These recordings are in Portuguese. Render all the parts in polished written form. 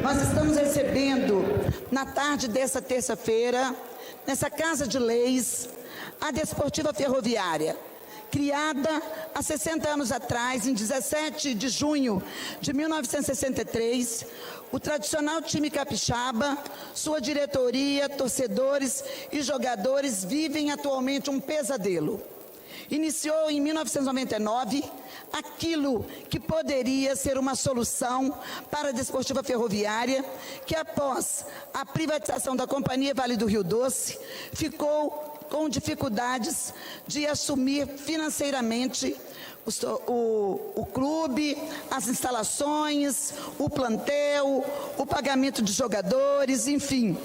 Nós estamos recebendo, na tarde dessa terça-feira, nessa Casa de Leis, a Desportiva Ferroviária, criada há 60 anos atrás, em 17 de junho de 1963, o tradicional time capixaba, sua diretoria, torcedores e jogadores vivem atualmente um pesadelo. Iniciou em 1999 aquilo que poderia ser uma solução para a Desportiva Ferroviária, que após a privatização da Companhia Vale do Rio Doce, ficou com dificuldades de assumir financeiramente o clube, as instalações, o plantel, o pagamento de jogadores, enfim.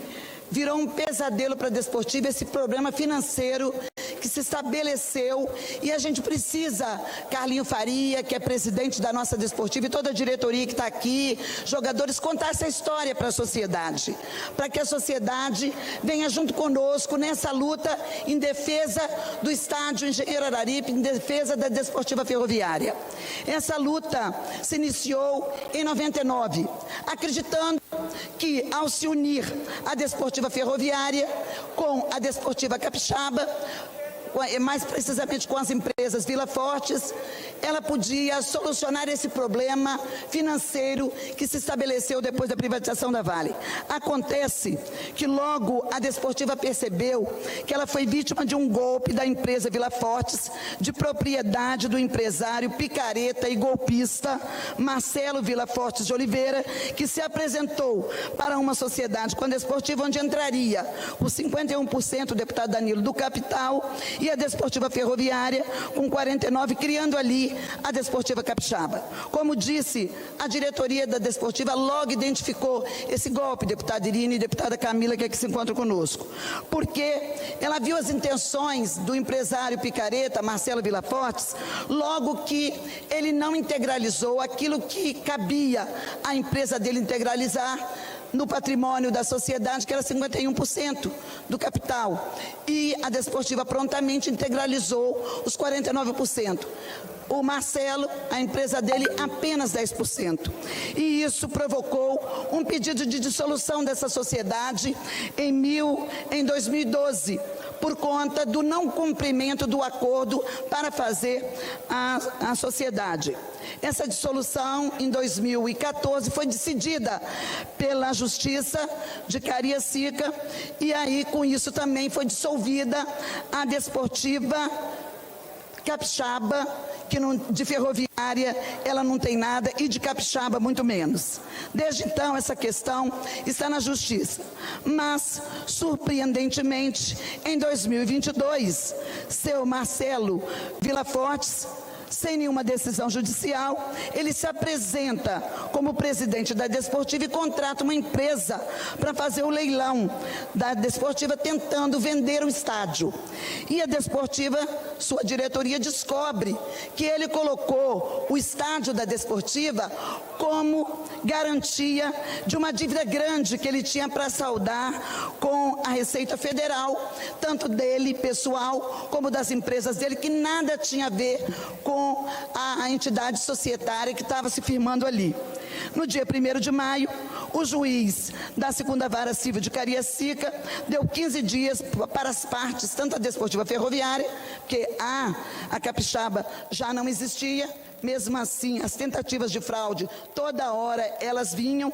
Virou um pesadelo para a Desportiva esse problema financeiro que se estabeleceu, e a gente precisa, Carlinho Faria, que é presidente da nossa Desportiva, e toda a diretoria que está aqui, jogadores, contar essa história para a sociedade, para que a sociedade venha junto conosco nessa luta em defesa do estádio Engenheiro Araripe, em defesa da Desportiva Ferroviária. Essa luta se iniciou em 99, acreditando que, ao se unir a Desportiva Ferroviária com a Desportiva Capixaba, mais precisamente com as empresas Vila Fortes, ela podia solucionar esse problema financeiro que se estabeleceu depois da privatização da Vale. Acontece que logo a Desportiva percebeu que ela foi vítima de um golpe da empresa Vila Fortes, de propriedade do empresário picareta e golpista Marcelo Vila Fortes de Oliveira, que se apresentou para uma sociedade com a Desportiva, onde entraria os 51% do deputado Danilo do capital e a Desportiva Ferroviária com 49%, criando ali a Desportiva Capixaba. Como disse, a diretoria da Desportiva logo identificou esse golpe, deputada Irine e deputada Camila, que aqui se encontram conosco, porque ela viu as intenções do empresário picareta Marcelo Vila Fortes, logo que ele não integralizou aquilo que cabia à empresa dele integralizar no patrimônio da sociedade, que era 51% do capital. E a Desportiva prontamente integralizou os 49%. O Marcelo, a empresa dele, apenas 10%. E isso provocou um pedido de dissolução dessa sociedade em 2012, por conta do não cumprimento do acordo para fazer a sociedade. Essa dissolução, em 2014, foi decidida pela Justiça de Cariacica, e aí, com isso, também foi dissolvida a Desportiva Capixaba, que de ferroviária ela não tem nada, e de capixaba muito menos. Desde então, essa questão está na Justiça. Mas, surpreendentemente, em 2022, seu Marcelo Vila Fortes, sem nenhuma decisão judicial, ele se apresenta como presidente da Desportiva e contrata uma empresa para fazer o leilão da Desportiva, tentando vender o estádio. E a Desportiva, sua diretoria, descobre que ele colocou o estádio da Desportiva como garantia de uma dívida grande que ele tinha para saldar com a Receita Federal, tanto dele, pessoal, como das empresas dele, que nada tinha a ver com a entidade societária que estava se firmando ali. No dia 1º de maio, o juiz da 2ª Vara Civil de Cariacica deu 15 dias para as partes, tanto a Desportiva Ferroviária, porque a Capixaba já não existia. Mesmo assim, as tentativas de fraude, toda hora elas vinham.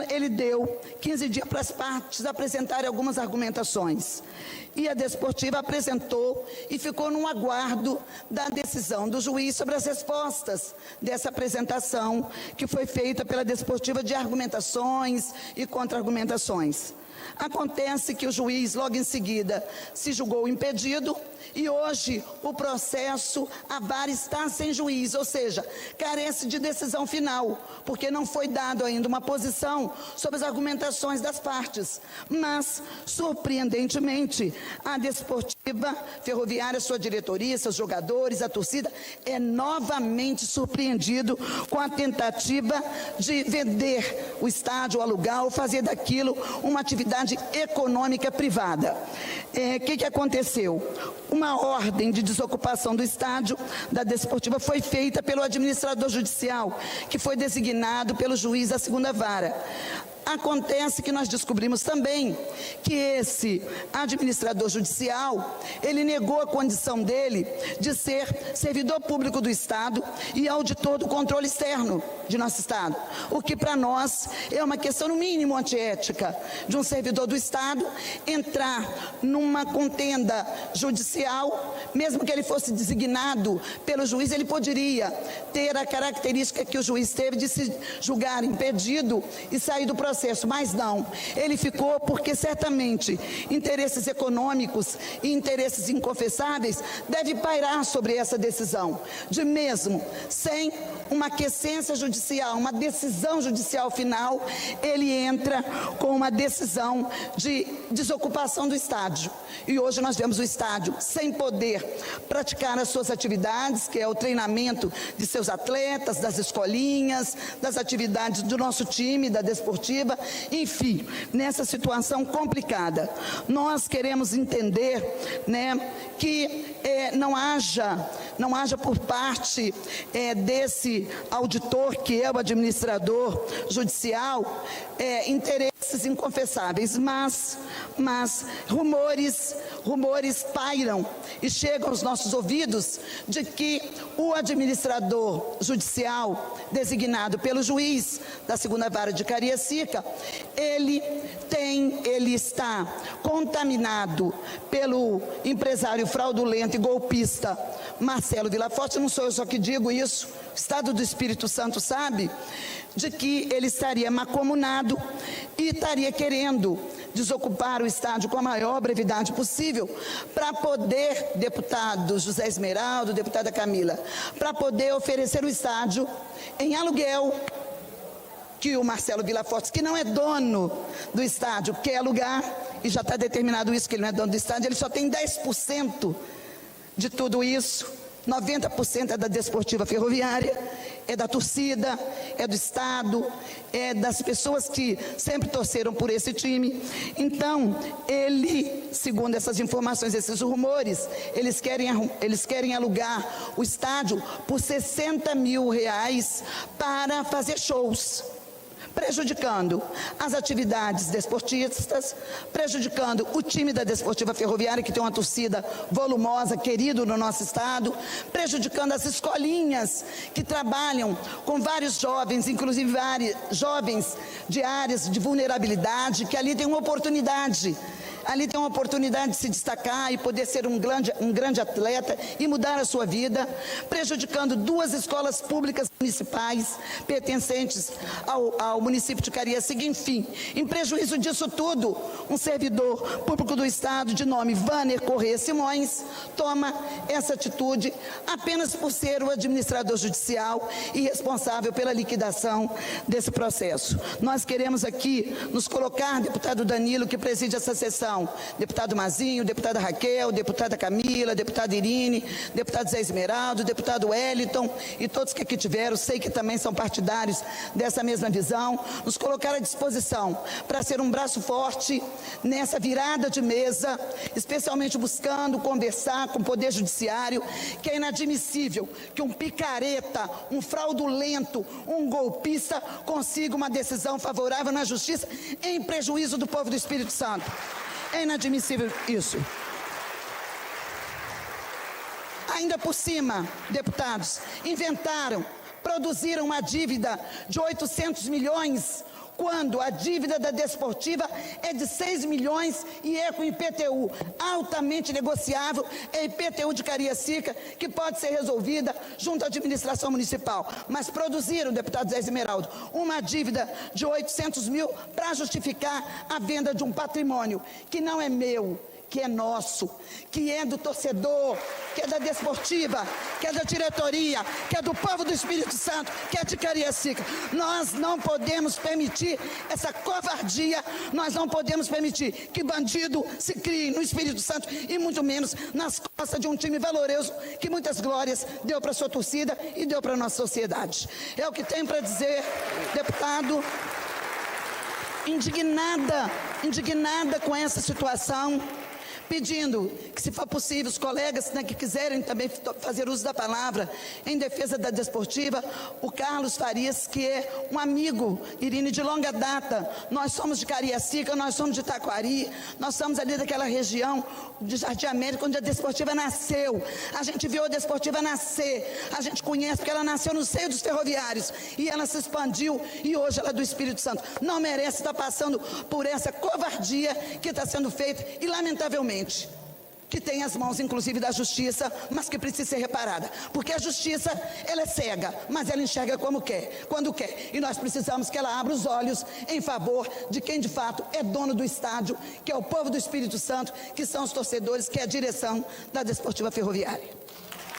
Ele deu 15 dias para as partes apresentarem algumas argumentações. E a Desportiva apresentou e ficou no aguardo da decisão do juiz sobre as respostas dessa apresentação que foi feita pela Desportiva, de argumentações e contra-argumentações. Acontece que o juiz, logo em seguida, se julgou impedido, e hoje o processo, a vara está sem juiz, ou seja, carece de decisão final, porque não foi dado ainda uma posição sobre as argumentações das partes. Mas, surpreendentemente, a Desportiva Ferroviária, sua diretoria, seus jogadores, a torcida, é novamente surpreendido com a tentativa de vender o estádio, alugar ou fazer daquilo uma atividade econômica privada. O que aconteceu? O uma ordem de desocupação do estádio da Desportiva foi feita pelo administrador judicial, que foi designado pelo juiz da 2ª Vara. Acontece que nós descobrimos também que esse administrador judicial, ele negou a condição dele de ser servidor público do Estado e auditor do controle externo de nosso Estado, o que para nós é uma questão no mínimo antiética de um servidor do Estado entrar numa contenda judicial, mesmo que ele fosse designado pelo juiz, ele poderia ter a característica que o juiz teve de se julgar impedido e sair do processo, mas não, ele ficou porque certamente interesses econômicos e interesses inconfessáveis devem pairar sobre essa decisão, de mesmo sem uma aquiescência judicial, uma decisão judicial final, ele entra com uma decisão de desocupação do estádio. E hoje nós vemos o estádio sem poder praticar as suas atividades, que é o treinamento de seus atletas, das escolinhas, das atividades do nosso time, da Desportiva, enfim, nessa situação complicada. Nós queremos entender, que não haja por parte desse auditor, que é o administrador judicial, interesses inconfessáveis, mas rumores pairam e chegam aos nossos ouvidos de que o administrador judicial designado pelo juiz da 2ª Vara de Cariacica, ele está contaminado pelo empresário fraudulento e golpista Marcelo Villaforte. Não sou eu só que digo isso, o Estado do Espírito Santo sabe de que ele estaria mancomunado e estaria querendo desocupar o estádio com a maior brevidade possível para poder, deputado José Esmeraldo, deputada Camila, para poder oferecer o estádio em aluguel, que o Marcelo Villaforte, que não é dono do estádio, quer alugar, e já está determinado isso, que ele não é dono do estádio, ele só tem 10% de tudo isso, 90% é da Desportiva Ferroviária, é da torcida, é do Estado, é das pessoas que sempre torceram por esse time. Então, ele, segundo essas informações, esses rumores, eles querem alugar o estádio por R$60 mil para fazer shows, prejudicando as atividades desportistas, prejudicando o time da Desportiva Ferroviária, que tem uma torcida volumosa, querido no nosso estado, prejudicando as escolinhas que trabalham com vários jovens, inclusive vários jovens de áreas de vulnerabilidade, que ali tem uma oportunidade de se destacar e poder ser um grande atleta e mudar a sua vida, prejudicando 2 escolas públicas municipais pertencentes ao município de Cariacica, enfim, em prejuízo disso tudo, um servidor público do Estado de nome Vâner Corrêa Simões toma essa atitude apenas por ser o administrador judicial e responsável pela liquidação desse processo. Nós queremos aqui nos colocar, deputado Danilo, que preside essa sessão, deputado Mazinho, deputada Raquel, deputada Camila, deputada Irine, deputado Zé Esmeraldo, deputado Wellington e todos que aqui tiveram, sei que também são partidários dessa mesma visão, nos colocar à disposição para ser um braço forte nessa virada de mesa, especialmente buscando conversar com o Poder Judiciário, que é inadmissível que um picareta, um fraudulento, um golpista consiga uma decisão favorável na Justiça em prejuízo do povo do Espírito Santo. É inadmissível isso. Ainda por cima, deputados, produziram uma dívida de 800 milhões, quando a dívida da Desportiva é de 6 milhões e é com IPTU, altamente negociável, é IPTU de Cariacica, que pode ser resolvida junto à administração municipal. Mas produziram, deputado Zé Esmeraldo, uma dívida de 800 mil para justificar a venda de um patrimônio que não é meu, que é nosso, que é do torcedor, que é da Desportiva, que é da diretoria, que é do povo do Espírito Santo, que é de Cariacica. Nós não podemos permitir essa covardia, nós não podemos permitir que bandido se crie no Espírito Santo e muito menos nas costas de um time valoroso que muitas glórias deu para a sua torcida e deu para a nossa sociedade. É o que tenho para dizer, deputado. Indignada com essa situação, pedindo que, se for possível, os colegas, né, que quiserem também fazer uso da palavra em defesa da Desportiva, o Carlos Farias, que é um amigo, Irine, de longa data. Nós somos de Cariacica, nós somos de Taquari, nós somos ali daquela região de Jardim América, onde a Desportiva nasceu. A gente viu a Desportiva nascer, a gente conhece, porque ela nasceu no seio dos ferroviários, e ela se expandiu, e hoje ela é do Espírito Santo. Não merece estar passando por essa covardia que está sendo feita, e lamentavelmente, que tem as mãos inclusive da justiça, mas que precisa ser reparada, porque a justiça, ela é cega, mas ela enxerga como quer, quando quer, e nós precisamos que ela abra os olhos em favor de quem de fato é dono do estádio, que é o povo do Espírito Santo, que são os torcedores, que é a direção da Desportiva Ferroviária.